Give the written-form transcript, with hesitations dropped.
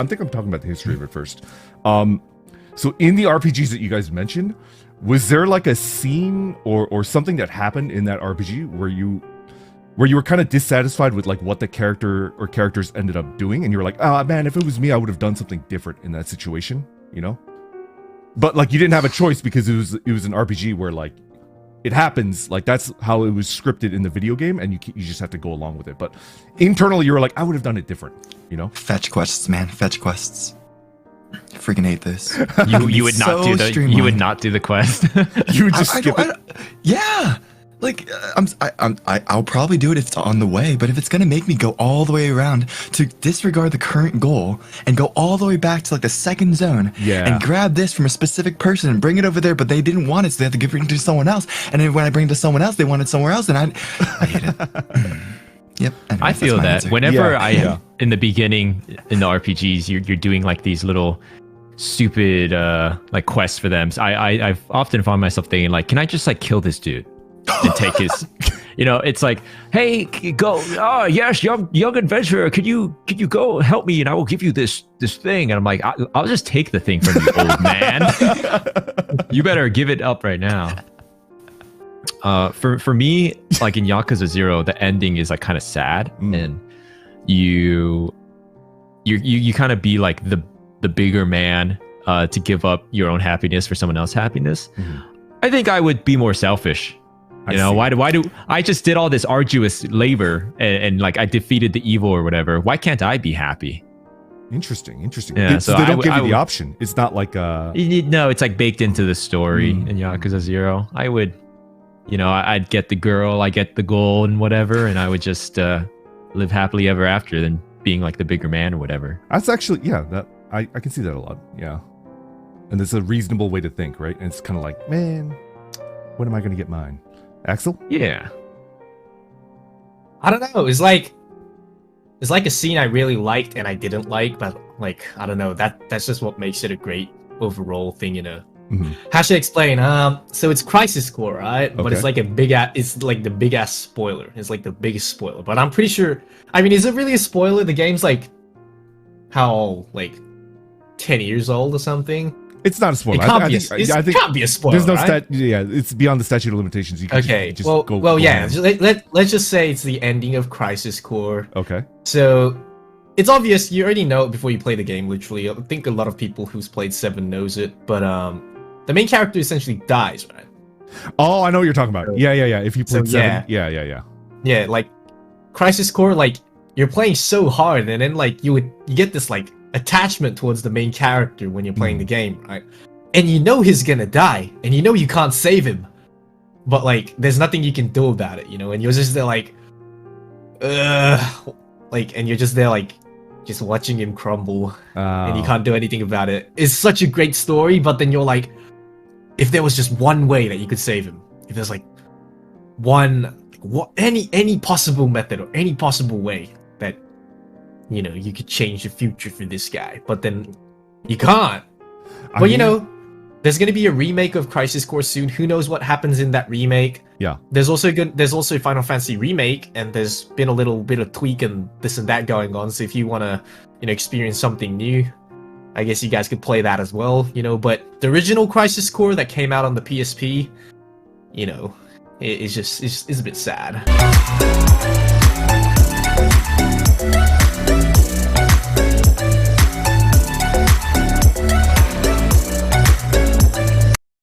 I think I'm talking about the history of it first. So in the RPGs that you guys mentioned, was there like a scene or something that happened in that RPG where you were kind of dissatisfied with like what the character or characters ended up doing, and you were like, oh man, if it was me, I would have done something different in that situation, you know? But like you didn't have a choice because it was an RPG where like it happens, like that's how it was scripted in the video game, and you just have to go along with it. But internally, you were like, I would have done it different, you know? Fetch quests, man, fetch quests. I freaking hate this. You would not do the you would not do the quest. You would just skip it. Yeah, like I'll probably do it if it's on the way. But if it's gonna make me go all the way around to disregard the current goal and go all the way back to like the second zone, and grab this from a specific person and bring it over there, but they didn't want it, so they have to give it to someone else. And then when I bring it to someone else, they want it somewhere else, and I hate it. Yep. Anyways, I feel that whenever in the beginning in the RPGs, you're doing like these little stupid like quests for them. So I've often found myself thinking like, can I just like kill this dude and take his, you know? It's like, hey, go. Oh yes, young adventurer. Could you go help me and I will give you this thing? And I'm like, I'll just take the thing from you, old man. You better give it up right now. For me, like in Yakuza 0, the ending is like kind of sad, and you kind of be like the bigger man to give up your own happiness for someone else's happiness. I think I would be more selfish. You know, why do I just did all this arduous labor and like I defeated the evil or whatever? Why can't I be happy? Interesting. Yeah, so they don't give you the option. It's not like no, it's like baked into the story in Yakuza 0. I would. You know, I'd get the girl, I get the goal and whatever, and I would just live happily ever after than being like the bigger man or whatever. That's actually, that I can see that a lot, And it's a reasonable way to think, right? And it's kind of like, man, when am I going to get mine? Axel? Yeah. I don't know. It's like a scene I really liked and I didn't like, but like, I don't know. That's just what makes it a great overall thing, you know. How should I explain? So it's Crisis Core, right? Okay. But it's like it's like the big ass spoiler. It's like the biggest spoiler. But I'm pretty sure. I mean, is it really a spoiler? The game's like how like 10 years old or something. It's not a spoiler. It can't be a spoiler. There's no right? it's beyond the statute of limitations. You can just go. Well, yeah. Let's just say it's the ending of Crisis Core. Okay. So. It's obvious, you already know it before you play the game, literally. I think a lot of people who's played 7 knows it, but the main character essentially dies, right? Oh, I know what you're talking about. Yeah. If you played 7, yeah. Yeah, like Crisis Core, like you're playing so hard, and then like you get this like attachment towards the main character when you're playing the game, right? And you know he's gonna die, and you know you can't save him, but like there's nothing you can do about it, you know? And you're just there like, and you're just there like. Just watching him crumble, and you can't do anything about it. It's such a great story, but then you're like, if there was just one way that you could save him, if there's like any possible method or any possible way that you know you could change the future for this guy, but then you can't. You know, there's gonna be a remake of Crisis Core soon. Who knows what happens in that remake? Yeah. There's also Final Fantasy remake, and there's been a little bit of tweak and this and that going on. So if you want to, you know, experience something new, I guess you guys could play that as well. You know, but the original Crisis Core that came out on the PSP, you know, it's a bit sad.